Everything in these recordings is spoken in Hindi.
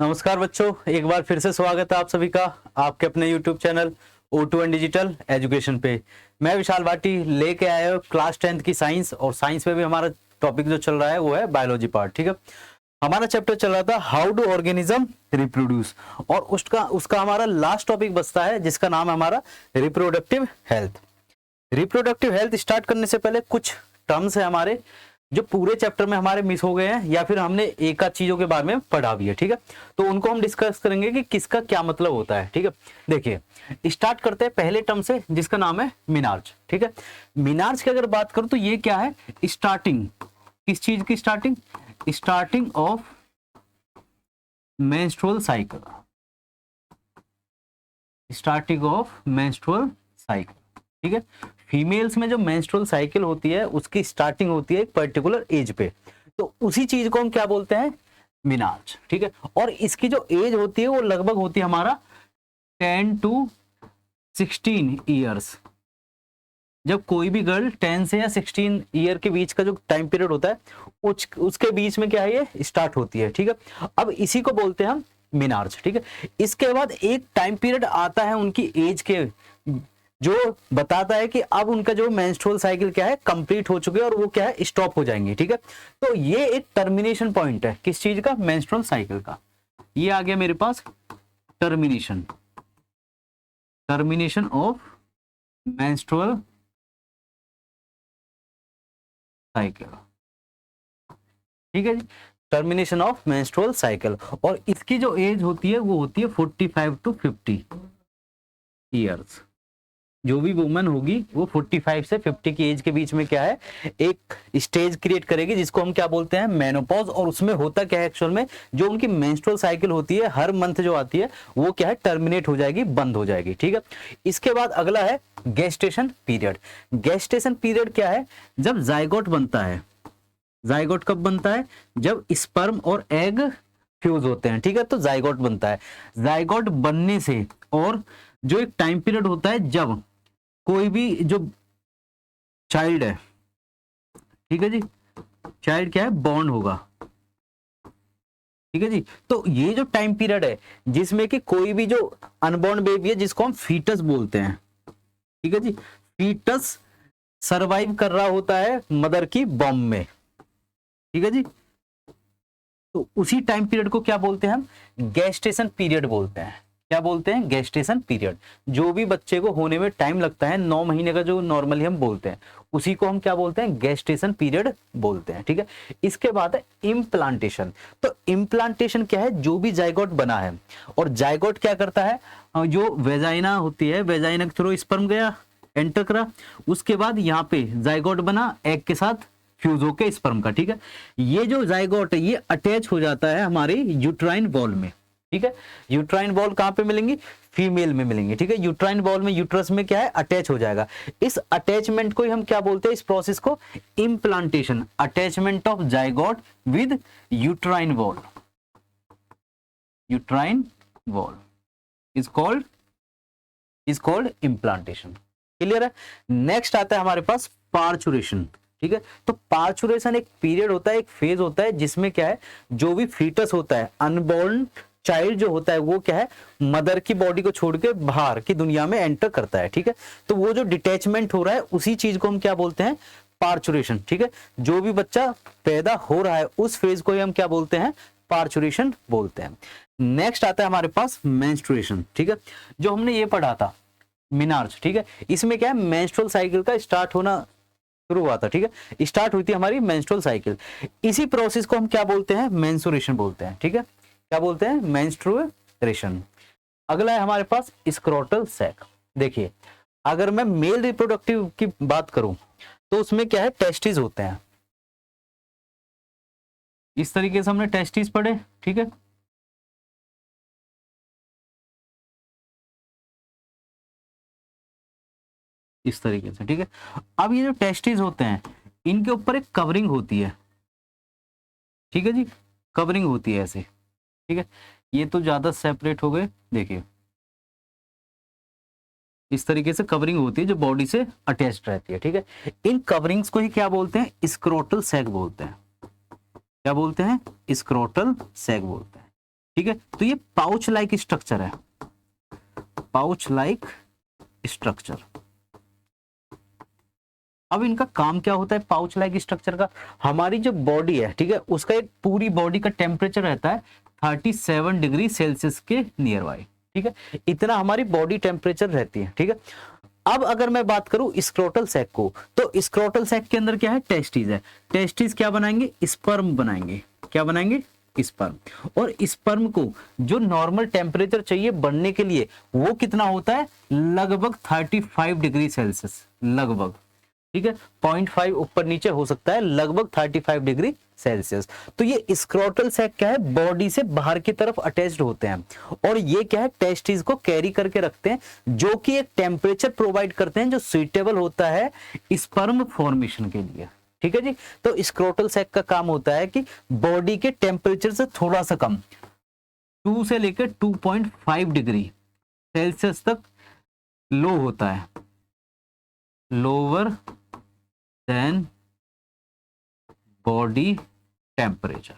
नमस्कार बच्चों, एक बार फिर से स्वागत है आप सभी का आपके अपने YouTube channel O2 and digital education पे। मैं विशाल भाटी लेके आया हूँ क्लास 10th की साइंस, और साइंस में भी हमारा टॉपिक जो चल रहा है वो है बायोलॉजी पार्ट। ठीक है, हमारा चैप्टर चल रहा था हाउ डू ऑर्गेनिज्म रिप्रोड्यूस, और उसका हमारा लास्ट टॉपिक बचता है जिसका नाम है हमारा reproductive health. Reproductive health start करने से पहले कुछ टर्म्स है हमारे जो पूरे चैप्टर में हमारे मिस हो गए हैं, या फिर हमने एक आध चीजों के बारे में पढ़ा भी है। ठीक है, तो उनको हम डिस्कस करेंगे कि किसका क्या मतलब होता है। ठीक है, देखिए स्टार्ट करते हैं पहले टर्म से जिसका नाम है मिनार्च। ठीक है, मिनार्च की अगर बात करूं तो ये क्या है, स्टार्टिंग, किस चीज की starting, starting of menstrual cycle, starting of menstrual cycle. ठीक है, फीमेल्स में जो मेंस्ट्रुअल साइकिल होती है उसकी स्टार्टिंग होती है एक पर्टिकुलर एज पे, तो उसी चीज को हम क्या बोलते हैं, मिनार्च। ठीक है, और इसकी जो एज होती है वो लगभग होती है हमारा 10 to 16 ईयर्स। जब कोई भी गर्ल 10 से या 16 ईयर के बीच का जो टाइम पीरियड होता है उसके बीच में क्या है, ये स्टार्ट होती है। ठीक है, अब इसी को बोलते हैं हम मिनार्च। ठीक है, इसके बाद एक टाइम पीरियड आता है उनकी एज के जो बताता है कि अब उनका जो मेंस्ट्रुअल साइकिल क्या है, कंप्लीट हो चुके हैं और वो क्या है, स्टॉप हो जाएंगे। ठीक है, तो ये एक टर्मिनेशन पॉइंट है किस चीज का, मेंस्ट्रुअल साइकिल का। ये आ गया मेरे पास termination, termination of menstrual cycle. ठीक है जी, टर्मिनेशन ऑफ मेंस्ट्रुअल साइकिल। और इसकी जो एज होती है वो होती है 45 to 50 ईयर्स। जो भी वुमन होगी वो 45 से 50 की एज के बीच में क्या है, एक स्टेज क्रिएट करेगी जिसको हम क्या बोलते हैं, मेनोपॉज। और उसमें होता क्या है एक्चुअल में, जो उनकी मेंस्ट्रुअल साइकिल होती है हर मंथ जो आती है वो क्या है, टर्मिनेट हो जाएगी, बंद हो जाएगी। ठीक है, इसके बाद अगला है गेस्टेशन पीरियड। गेस्टेशन पीरियड क्या है, जब जाइगोट बनता है। जाइगोट कब बनता है, जब स्पर्म और एग फ्यूज होते हैं। ठीक है, तो जाइगोट बनता है। जाइगोट बनने से और जो एक टाइम पीरियड होता है जब कोई भी जो चाइल्ड है, ठीक है जी, चाइल्ड क्या है, बॉर्न होगा। ठीक है जी, तो ये जो टाइम पीरियड है जिसमें कि कोई भी जो अनबॉर्न बेबी है जिसको हम फीटस बोलते हैं, ठीक है जी, फीटस सरवाइव कर रहा होता है मदर की बॉम्ब में। ठीक है जी, तो उसी टाइम पीरियड को क्या बोलते हैं हम, गेस्टेशन पीरियड बोलते हैं। क्या बोलते हैं, गेस्टेशन पीरियड। जो भी बच्चे को होने में टाइम लगता है 9 महीने का, जो नॉर्मली हम बोलते हैं, उसी को हम क्या बोलते हैं, गेस्टेशन पीरियड बोलते हैं। ठीक है, इसके बाद है इम्प्लांटेशन। तो इम्प्लांटेशन क्या है, जो भी जाइगोट बना है, और जाइगोट क्या करता है, जो वेजाइना होती है, वेजाइना के थ्रू स्पर्म गया, एंटर करा, उसके बाद यहाँ पे जाइगोट बना एग के साथ फ्यूज होके स्पर्म का। ठीक है, ये जो जाइगोट है ये अटैच हो जाता है हमारी यूट्राइन वॉल में। ठीक है, यूट्राइन वॉल कहां पे मिलेंगी, फीमेल में मिलेंगी। ठीक है, यूट्राइन वॉल में यूट्रस में क्या है, अटैच हो जाएगा। इस अटैचमेंट को ही हम क्या बोलते हैं, इस प्रोसेस को implantation, attachment of zygote with uterine wall, uterine wall is called implantation. Clear है। नेक्स्ट आता है हमारे पास पार्चुरेशन। ठीक है, तो पार्चुरेशन एक पीरियड होता है, एक फेज होता है जिसमें क्या है, जो भी फीटस होता है, अनबॉर्न चाइल्ड जो होता है वो क्या है, मदर की बॉडी को छोड़ के बाहर की दुनिया में एंटर करता है। ठीक है, तो वो जो डिटैचमेंट हो रहा है उसी चीज को हम क्या बोलते हैं, पार्चुरेशन। ठीक है, जो भी बच्चा पैदा हो रहा है उस फेज को ही हम क्या बोलते हैं, पार्चुरेशन बोलते हैं। नेक्स्ट आता है हमारे पास मेंस्ट्रुएशन। ठीक है, जो हमने ये पढ़ा था मिनार्च। ठीक है, इसमें क्या है, मेंस्ट्रुअल साइकिल का स्टार्ट होना शुरू हुआ था। ठीक है, स्टार्ट हुई थी हमारी मेंस्ट्रुअल साइकिल। इसी प्रोसेस को हम क्या बोलते हैं, मेंस्ट्रुएशन बोलते हैं। ठीक है, क्या बोलते हैं, मेंस्ट्रुएशन। अगला है हमारे पास स्क्रोटल सैक। देखिए, अगर मैं मेल रिप्रोडक्टिव की बात करूं तो उसमें क्या है, टेस्टिस होते हैं। इस तरीके से हमने टेस्टिस पढ़े। ठीक है, इस तरीके से। ठीक है, अब ये जो टेस्टिस होते हैं इनके ऊपर एक कवरिंग होती है। ठीक है जी, कवरिंग होती है ऐसे। ठीक है, ये तो ज्यादा सेपरेट हो गए, देखिए इस तरीके से कवरिंग होती है जो बॉडी से अटैच्ड रहती है। ठीक है, इन कवरिंग्स को ही क्या बोलते हैं, स्क्रोटल सैक बोलते हैं। क्या बोलते हैं, स्क्रोटल सैक बोलते हैं। ठीक है। तो ये पाउच लाइक स्ट्रक्चर है, पाउच लाइक स्ट्रक्चर। अब इनका काम क्या होता है पाउच लाइक स्ट्रक्चर का? हमारी जो बॉडी है, ठीक है, उसका एक पूरी बॉडी का टेम्परेचर रहता है 37 डिग्री सेल्सियस के नियर बाई, ठीक है, इतना हमारी बॉडी टेम्परेचर रहती है, ठीक है। अब अगर मैं बात करूं स्क्रोटल सैक को, तो स्क्रोटल सैक के अंदर क्या है, टेस्टिस है। टेस्टिस क्या बनाएंगे, स्पर्म बनाएंगे। क्या बनाएंगे, स्पर्म। और स्पर्म को जो नॉर्मल टेम्परेचर चाहिए बढ़ने के लिए वो कितना होता है, लगभग 35 डिग्री सेल्सियस, लगभग, ठीक है, 0.5 ऊपर नीचे हो सकता है, लगभग 35 डिग्री सेल्सियस। तो ये स्क्रोटल सैक क्या है, बॉडी से बाहर की तरफ अटैच्ड होते हैं और ये क्या है, टेस्टिस को कैरी करके रखते हैं, जो कि एक टेम्परेचर प्रोवाइड करते हैं जो सुइटेबल होता है स्पर्म फॉर्मेशन के लिए, ठीक है जी। तो स्क्रोटल सैक का काम होता है कि बॉडी के टेम्परेचर से थोड़ा सा कम, 2 से लेकर 2.5 डिग्री सेल्सियस तक लो होता है, लोअर देन बॉडी टेम्परेचर,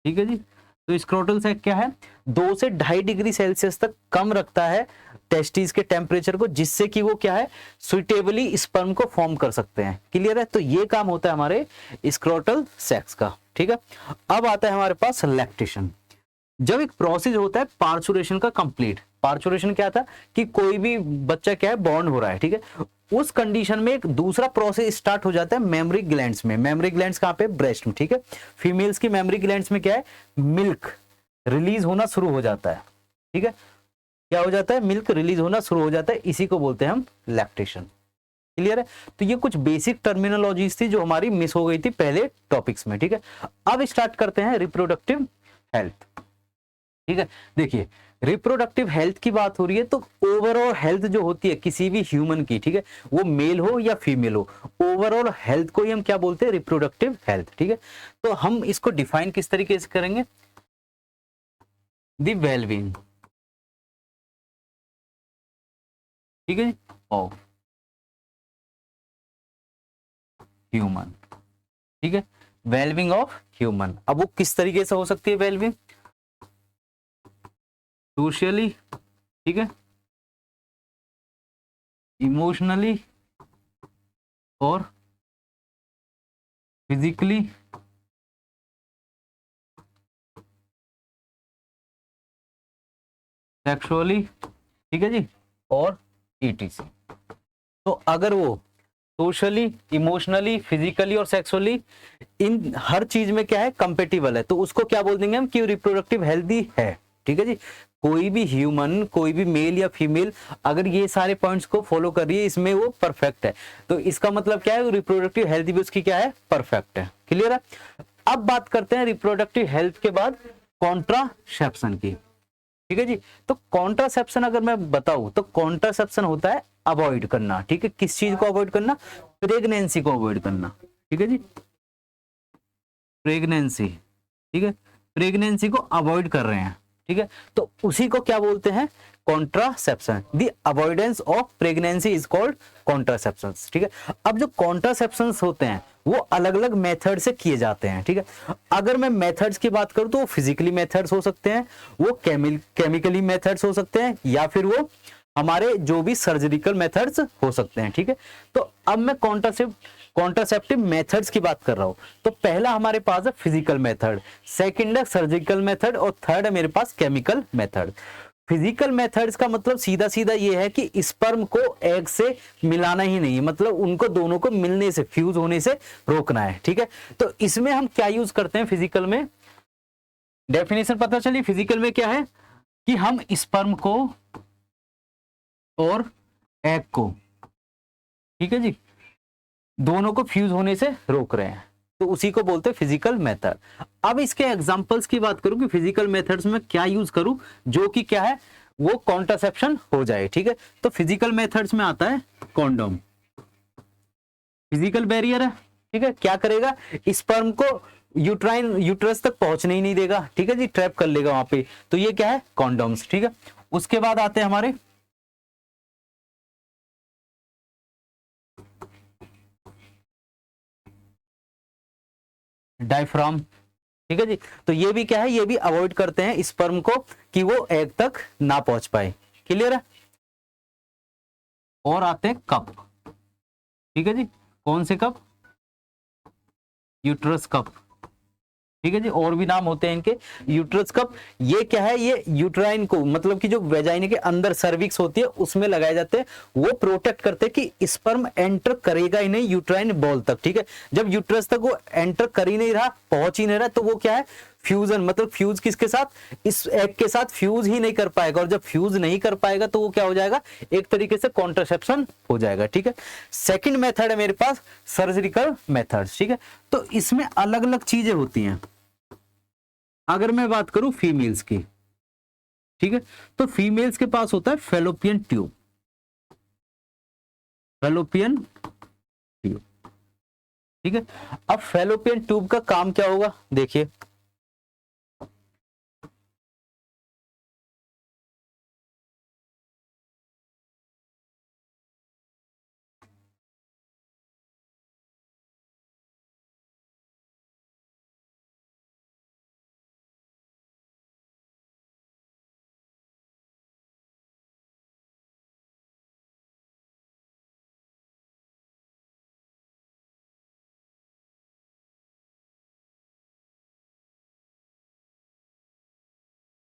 ठीक है जी। तो स्क्रोटल सैक क्या है, 2 से 2.5 डिग्री सेल्सियस तक कम रखता है टेस्टिस के टेम्परेचर को, जिससे कि वो क्या है, सुइटेबली स्पर्म को फॉर्म कर सकते हैं। क्लियर है? तो ये काम होता है हमारे स्क्रोटल सैक्स का, ठीक है। अब आता है हमारे पास लैक्टेशन। जब एक प्रोसेस होता है पार्चुरेशन का कंप्लीट, पार्चुरेशन क्या था कि कोई भी बच्चा क्या है, बॉर्न हो रहा है, ठीक है, उस कंडीशन में एक दूसरा प्रोसेस स्टार्ट हो जाता है मेमोरी ग्लैंड्स में। मेमोरी ग्लैंड्स कहां पे, ब्रेस्ट में, ठीक है। फीमेल्स की मेमोरी ग्लैंड्स में क्या है, मिल्क रिलीज होना शुरू हो जाता है, ठीक है। क्या हो जाता है, मिल्क रिलीज होना शुरू हो जाता है, इसी को बोलते हैं हम लैक्टेशन। क्लियर है? तो ये कुछ बेसिक टर्मिनोलॉजीज थी जो हमारी मिस हो गई थी पहले टॉपिक्स में, ठीक है। अब स्टार्ट करते हैं रिप्रोडक्टिव हेल्थ, ठीक है। देखिए, रिप्रोडक्टिव हेल्थ की बात हो रही है तो ओवरऑल हेल्थ जो होती है किसी भी ह्यूमन की, ठीक है, वो मेल हो या फीमेल हो, ओवरऑल हेल्थ को ही हम क्या बोलते हैं, रिप्रोडक्टिव हेल्थ, ठीक है। तो हम इसको डिफाइन किस तरीके से करेंगे, द वेलबींग, ठीक है, ऑफ ह्यूमन, ठीक है, वेलबींग ऑफ ह्यूमन। अब वो किस तरीके से हो सकती है वेलबींग, सोशली, ठीक है, इमोशनली और फिजिकली, सेक्सुअली, ठीक है जी, और ईटीसी। तो अगर वो सोशली, इमोशनली, फिजिकली और सेक्सुअली इन हर चीज में क्या है, कंपेटिबल है, तो उसको क्या बोल देंगे हम कि रिप्रोडक्टिव हेल्दी है, ठीक है जी। कोई भी ह्यूमन, कोई भी मेल या फीमेल अगर ये सारे पॉइंट्स को फॉलो कर रही है, इसमें वो परफेक्ट है, तो इसका मतलब क्या है, रिप्रोडक्टिव हेल्थ भी उसकी क्या है, परफेक्ट है। क्लियर है? अब बात करते हैं रिप्रोडक्टिव हेल्थ के बाद कॉन्ट्रासेप्शन की, ठीक है जी। तो कॉन्ट्रासेप्शन अगर मैं बताऊं तो कॉन्ट्रासेप्शन होता है अवॉइड करना, ठीक है। किस चीज को अवॉइड करना, प्रेगनेंसी को अवॉइड करना, ठीक है जी, प्रेगनेंसी, ठीक है, प्रेगनेंसी को अवॉइड कर रहे हैं, ठीक है, तो उसी को क्या बोलते हैं, contraception. The avoidance of pregnancy is called contraception, ठीक है। अब जो कॉन्ट्रासेप्शन होते हैं वो अलग अलग मेथड से किए जाते हैं, ठीक है। अगर मैं मेथड्स की बात करूं तो वो फिजिकली मेथड्स हो सकते हैं, वो केमिकली मेथड्स हो सकते हैं, या फिर वो हमारे जो भी सर्जिकल मेथड्स हो सकते हैं, ठीक है। तो अब मैं कॉन्ट्रासेप्टिव मेथड्स की बात कर रहा हूं, तो पहला हमारे पास है फिजिकल मेथड, सेकंड है सर्जिकल मेथड और थर्ड है मेरे पास केमिकल मेथड। फिजिकल मेथड्स का मतलब सीधा सीधा ये है कि स्पर्म को एग से मिलाना ही नहीं है, मतलब उनको दोनों को मिलने से, फ्यूज होने से रोकना है, ठीक है। तो इसमें हम क्या यूज करते हैं फिजिकल में, डेफिनेशन पता चली फिजिकल में क्या है कि हम स्पर्म को और एग को, ठीक है जी, दोनों को फ्यूज होने से रोक रहे हैं, तो उसी को बोलते हैं फिजिकल मेथड। अब इसके एग्जांपल्स की बात करूं कि फिजिकल मेथड्स में क्या यूज करूं जो कि क्या है, वो कॉन्ट्रासेप्शन हो जाए, ठीक है। तो फिजिकल मेथड्स में आता है कॉन्डोम, फिजिकल बैरियर है, ठीक है, क्या करेगा, स्पर्म को यूट्रस तक पहुंचने ही नहीं देगा, ठीक है जी, ट्रैप कर लेगा वहां पे, तो ये क्या है, कॉन्डोम्स, ठीक है। उसके बाद आते हैं हमारे डायफ्राम, ठीक है जी। तो ये भी क्या है, ये भी अवॉइड करते हैं स्पर्म को कि वो एग तक ना पहुंच पाए। क्लियर है। और आते हैं कप। ठीक है जी, कौन से कप? Uterus cup. ठीक है जी, और भी नाम होते हैं इनके। यूट्रस कप ये क्या है, ये यूट्राइन को मतलब कि जो वेजाइना के अंदर सर्विक्स होती है उसमें लगाए जाते हैं। वो प्रोटेक्ट करते हैं कि स्पर्म एंटर करेगा ही नहीं यूट्राइन बॉल तक। ठीक है, जब यूट्रस तक वो एंटर कर ही नहीं रहा, पहुंच ही नहीं रहा, तो वो क्या है, फ्यूजन मतलब फ्यूज किसके साथ, इस एग के साथ फ्यूज ही नहीं कर पाएगा। और जब फ्यूज नहीं कर पाएगा तो वो क्या हो जाएगा, एक तरीके से कॉन्ट्रासेप्शन हो जाएगा। ठीक है, सेकंड मेथड है मेरे पास सर्जिकल मेथड। ठीक है, तो इसमें अलग अलग चीजें होती हैं। अगर मैं बात करूं फीमेल्स की, ठीक है, तो फीमेल्स के पास होता है फेलोपियन ट्यूब। फेलोपियन ट्यूब, ठीक है। अब फेलोपियन ट्यूब का काम क्या होगा, देखिए।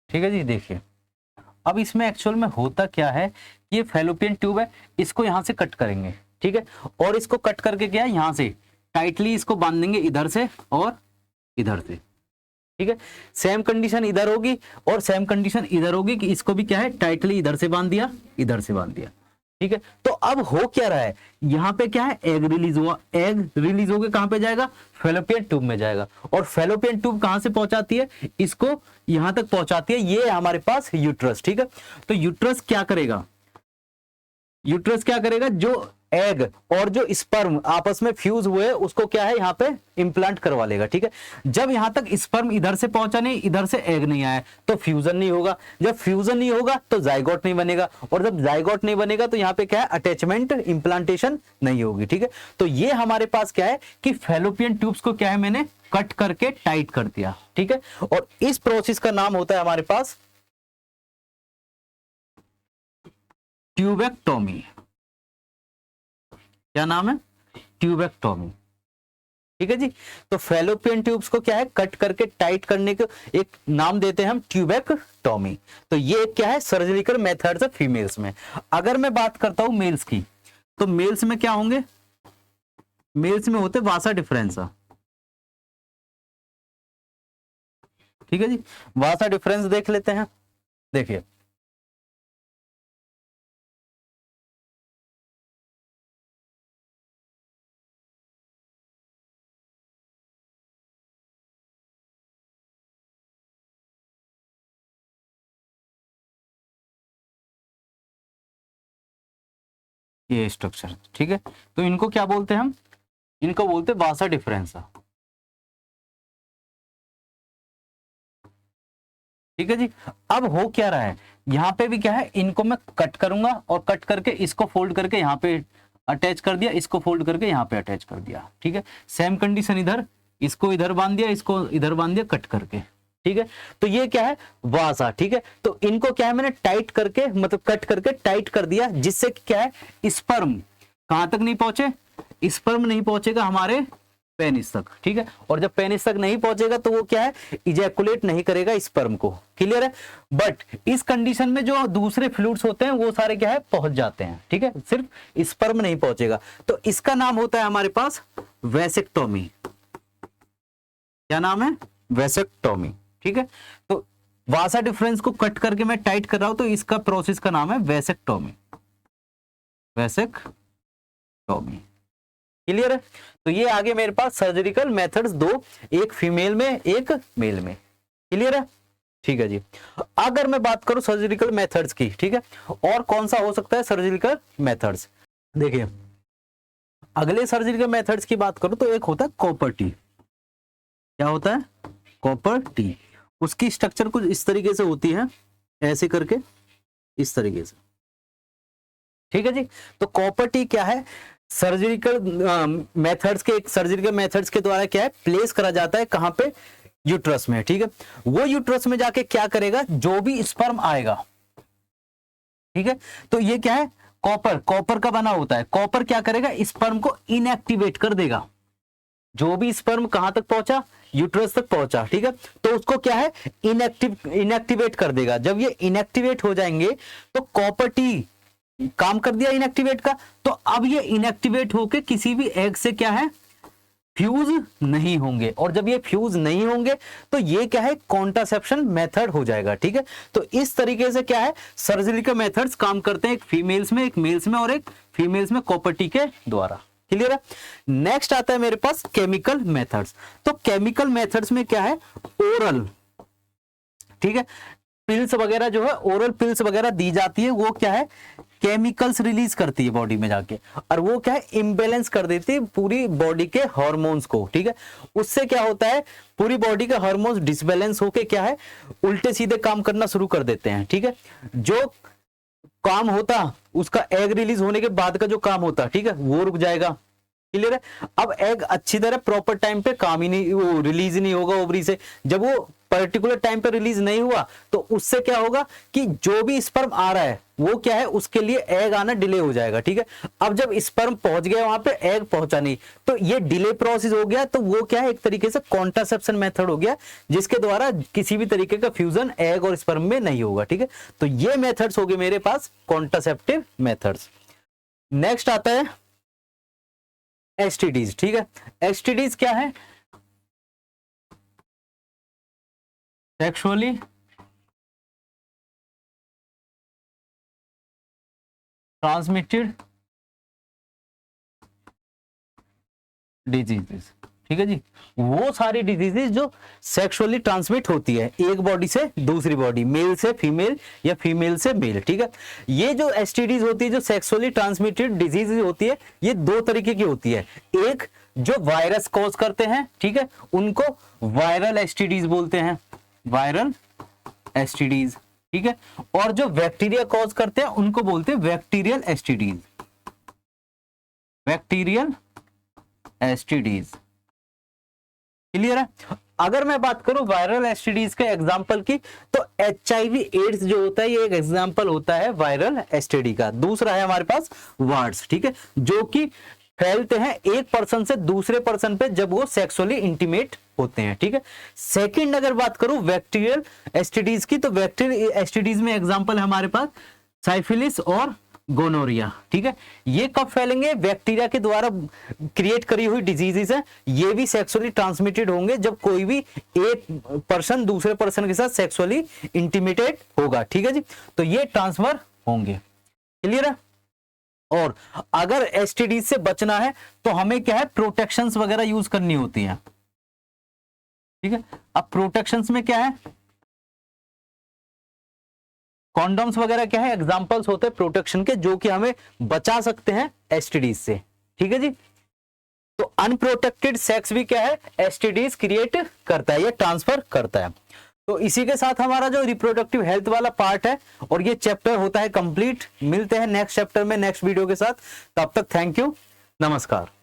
ठीक है जी, देखिए अब इसमें एक्चुअल में होता क्या है, ये फेलोपियन ट्यूब है, इसको यहां से कट करेंगे। ठीक है, और इसको कट करके क्या है, यहां से टाइटली इसको बांध देंगे इधर से और इधर से। ठीक है, सेम कंडीशन इधर होगी और सेम कंडीशन इधर होगी कि इसको भी क्या है, टाइटली इधर से बांध दिया, इधर से बांध दिया। ठीक है, तो अब हो क्या रहा है, यहाँ पे क्या है, एग रिलीज हुआ। एग रिलीज होकर कहां पे जाएगा, फेलोपियन ट्यूब में जाएगा। और फेलोपियन ट्यूब कहां से पहुंचाती है, इसको यहां तक पहुंचाती है, ये हमारे पास यूट्रस। ठीक है, तो यूट्रस क्या करेगा, यूट्रस क्या करेगा, जो एग और जो स्पर्म आपस में फ्यूज हुए उसको क्या है, यहाँ पे इंप्लांट करवा लेगा। ठीक है, जब यहां तक स्पर्म इधर से पहुंचा नहीं, इधर से एग नहीं आया, तो फ्यूजन नहीं होगा। जब फ्यूजन नहीं होगा तो जाइगोट नहीं बनेगा, और जब जाइगोट नहीं बनेगा तो यहाँ पे क्या है, अटैचमेंट इंप्लांटेशन नहीं होगी। ठीक है, तो ये हमारे पास क्या है कि फेलोपियन ट्यूब्स को क्या है, मैंने कट करके टाइट कर दिया। ठीक है, और इस प्रोसेस का नाम होता है हमारे पास ट्यूबेक्टोमी। क्या नाम है, ट्यूबेक्टोमी। ठीक है जी, तो फेलोपियन ट्यूब्स को क्या है, कट करके टाइट करने को एक नाम देते हैं हम ट्यूबेक्टोमी। तो ये क्या है, सर्जिकल मेथड्स है फीमेल्स में। अगर मैं बात करता हूं मेल्स की, तो मेल्स में क्या होंगे, मेल्स में होते वासा डिफरेंसा। ठीक है जी, वासा डिफरेंस देख लेते हैं। देखिए ये स्ट्रक्चर, ठीक है, तो इनको क्या बोलते हैं हम, इनको बोलते हैं वासा डिफरेंसा। ठीक है जी, अब हो क्या रहा है, यहाँ पे भी क्या है, इनको मैं कट करूंगा और कट करके इसको फोल्ड करके यहाँ पे अटैच कर दिया, इसको फोल्ड करके यहाँ पे अटैच कर दिया। ठीक है, सेम कंडीशन इधर, इसको इधर बांध दिया, इसको इधर बांध दिया कट करके। ठीक है, तो ये क्या है, वासा। ठीक है, तो इनको क्या है, मैंने टाइट करके मतलब कट करके टाइट कर दिया, जिससे क्या है, स्पर्म कहां तक नहीं पहुंचे, स्पर्म नहीं पहुंचेगा हमारे पेनिस तक। ठीक है, और जब पेनिस तक नहीं पहुंचेगा तो वो क्या है, इजैकुलेट नहीं करेगा स्पर्म को। क्लियर है, बट इस कंडीशन में जो दूसरे फ्लूइड्स होते हैं वो सारे क्या है, पहुंच जाते हैं। ठीक है, सिर्फ स्पर्म नहीं पहुंचेगा, तो इसका नाम होता है हमारे पास वेसेक्टोमी। क्या नाम है, वेसेक्टोमी। ठीक है, तो वासा डिफरेंस को कट करके मैं टाइट कर रहा हूं, तो इसका प्रोसेस का नाम है वेसेक्टोमी। वेसेक्टोमी, क्लियर है। तो ये आगे मेरे पास सर्जिकल मेथड्स दो, एक फीमेल में एक मेल में। क्लियर है, ठीक है जी। अगर मैं बात करूं सर्जिकल मेथड्स की, ठीक है, और कौन सा हो सकता है सर्जिकल मेथड्स, देखिए अगले सर्जिकल मेथड्स की बात करूं तो एक होता है कॉपर टी। क्या होता है, कॉपर टी। उसकी स्ट्रक्चर कुछ इस तरीके से होती है, ऐसे करके इस तरीके से। ठीक है जी, तो कॉपर टी क्या है, सर्जिकल मेथड्स के, एक सर्जिकल मेथड्स के द्वारा क्या है, प्लेस करा जाता है कहां पे, यूट्रस में, ठीक है। वो यूट्रस में जाके क्या करेगा, जो भी स्पर्म आएगा, ठीक है, तो ये क्या है, कॉपर का बना होता है। कॉपर क्या करेगा, स्पर्म को इनएक्टिवेट कर देगा। जो भी स्पर्म कहां तक पहुंचा, यूट्रस तक पहुंचा, ठीक है, तो उसको क्या है, इनएक्टिवेट कर देगा। जब ये इनएक्टिवेट हो जाएंगे तो कॉपर टी काम कर दिया इनएक्टिवेट का, तो अब ये इनएक्टिवेट होके किसी भी एग से क्या है, फ्यूज नहीं होंगे। और जब ये फ्यूज नहीं होंगे तो ये क्या है, कॉन्ट्रासेप्शन मेथड हो जाएगा, ठीक है। तो इस तरीके से क्या है, सर्जिकल मेथड्स काम करते हैं, एक फीमेल्स में, एक मेल्स में और एक फीमेल्स में कॉपर टी के द्वारा। क्लियर है। नेक्स्ट आता है मेरे पास केमिकल मेथड्स। तो केमिकल मेथड्स में क्या है, ओरल, ठीक है, पिल्स वगैरह जो है, ओरल पिल्स वगैरह दी जाती है, वो क्या है, केमिकल्स रिलीज करती है बॉडी में जाके, और वो क्या है, इम्बैलेंस कर देती है पूरी बॉडी के हार्मोन्स को, ठीक है। उससे क्या होता है, पूरी बॉडी के हार्मोन्स डिसबैलेंस होके क्या है, उल्टे सीधे काम करना शुरू कर देते हैं, ठीक है। जो काम होता उसका एग रिलीज होने के बाद का जो काम होता, ठीक है, वो रुक जाएगा। क्लियर है। अब एग अच्छी तरह प्रॉपर टाइम पे काम ही नहीं, वो रिलीज नहीं होगा ओवरी से। जब वो पर्टिकुलर टाइम पे रिलीज नहीं हुआ तो उससे क्या होगा कि जो भी स्पर्म आ रहा है वो क्या है, उसके लिए एग आना डिले हो जाएगा, ठीक है। अब जब स्पर्म पहुंच गया वहां पे, एग पहुंचा नहीं, तो ये डिले प्रोसेस हो गया, तो वो क्या है, एक तरीके से कॉन्ट्रासेप्शन मेथड हो गया, जिसके द्वारा किसी भी तरीके का फ्यूजन एग और स्पर्म में नहीं होगा, ठीक है। तो ये मेथड्स हो गए मेरे पास कॉन्ट्रासेप्टिव मेथड्स। नेक्स्ट आता है एसटीडीज, ठीक है। एसटीडीज क्या है, सेक्सुअली ट्रांसमिटेड डिजीजेस, ठीक है जी। वो सारी डिजीजेस जो सेक्सुअली ट्रांसमिट होती है एक बॉडी से दूसरी बॉडी, मेल से फीमेल या फीमेल से मेल, ठीक है। ये जो एसटीडीज होती है, जो सेक्सुअली ट्रांसमिटेड डिजीज होती है, ये दो तरीके की होती है। एक जो वायरस कॉज करते हैं, ठीक है, उनको वायरल एसटीडीज बोलते हैं, वायरल एसटीडीज, ठीक है। और जो बैक्टीरिया कॉज करते हैं उनको बोलते हैं bacterial STDs, bacterial STDs. Clear है। अगर मैं बात करूं वायरल एसटीडीज के एग्जांपल की, तो एचआईवी एड्स जो होता है, ये एक एग्जांपल होता है वायरल एसटीडी का। दूसरा है हमारे पास वार्ड्स, ठीक है, जो कि फैलते हैं एक पर्सन से दूसरे पर्सन पे जब वो सेक्सुअली इंटीमेट होते हैं, ठीक है। सेकंड अगर बात करूं बैक्टीरियल एसटीडीज की, तो बैक्टीरियल एसटीडीज में एग्जांपल है हमारे पास साइफिलिस और गोनोरिया, ठीक है। ये कब फैलेंगे, बैक्टीरिया के द्वारा क्रिएट करी हुई डिजीजेस है, ये भी सेक्सुअली ट्रांसमिटेड होंगे जब कोई भी एक पर्सन दूसरे पर्सन के साथ सेक्सुअली इंटीमेटेड होगा, ठीक है जी। तो ये ट्रांसफर होंगे। क्लियर है। और अगर एसटीडी से बचना है तो हमें क्या है, प्रोटेक्शंस वगैरह यूज करनी होती है, ठीक है। अब प्रोटेक्शंस में क्या है, कॉन्डोम्स वगैरह क्या है, एग्जांपल्स होते हैं प्रोटेक्शन के, जो कि हमें बचा सकते हैं एसटीडीज से, ठीक है जी। तो अनप्रोटेक्टेड सेक्स भी क्या है, एसटीडीज क्रिएट करता है, ये ट्रांसफर करता है। तो इसी के साथ हमारा जो रिप्रोडक्टिव हेल्थ वाला पार्ट है और ये चैप्टर होता है कंप्लीट। मिलते हैं नेक्स्ट चैप्टर में नेक्स्ट वीडियो के साथ, तब तक थैंक यू, नमस्कार।